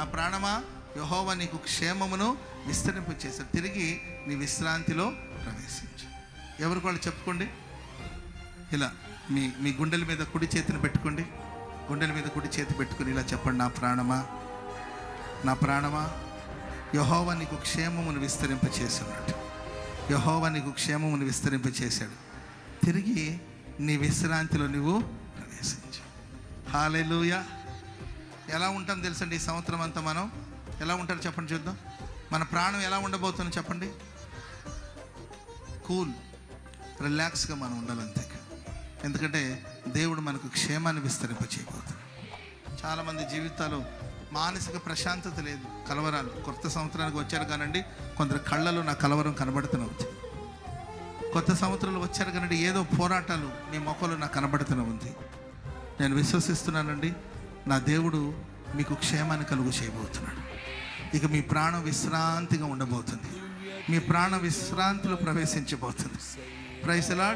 నా ప్రాణమా యెహోవా నీకు క్షేమమును విస్తరింప చేశాడు. తిరిగి నీ విశ్రాంతిలో ప్రవేశించు. ఎవరికి వాళ్ళు చెప్పుకోండి. ఇలా మీ గుండెల మీద కుడి చేతిని పెట్టుకోండి. గుండెల మీద కుడి చేతి పెట్టుకుని ఇలా చెప్పండి. నా ప్రాణమా యెహోవా నీకు క్షేమమును విస్తరింప చేశాడు. యెహోవా నీకు క్షేమమును విస్తరింప చేశాడు. తిరిగి నీ విశ్రాంతిలో నువ్వు ప్రవేశించు. హల్లెలూయా. ఎలా ఉంటాం తెలుసండి? ఈ సంవత్సరం అంతా మనం ఎలా ఉంటారో చెప్పండి చూద్దాం. మన ప్రాణం ఎలా ఉండబోతుందో చెప్పండి. కూల్, రిలాక్స్గా మనం ఉండాలి అంతే. ఎందుకంటే దేవుడు మనకు క్షేమాన్ని విస్తరింప చేయబోతున్నాడు. చాలామంది జీవితాలు మానసిక ప్రశాంతత లేదు, కలవరాలు. కొత్త సంవత్సరానికి వచ్చారు కానండి, కొందరు కళ్ళలో నా కలవరం కనబడుతూనే ఉంది. కొత్త సంవత్సరాలు వచ్చారు కానండి, ఏదో పోరాటాలు మీ మొక్కలు నాకు కనబడుతూనే ఉంది. నేను విశ్వసిస్తున్నానండి, నా దేవుడు మీకు క్షేమాన్ని కలుగు చేయబోతున్నాడు. ఇక మీ ప్రాణం విశ్రాంతిగా ఉండబోతుంది. మీ ప్రాణ విశ్రాంతిలో ప్రవేశించబోతుంది. Praise the lord.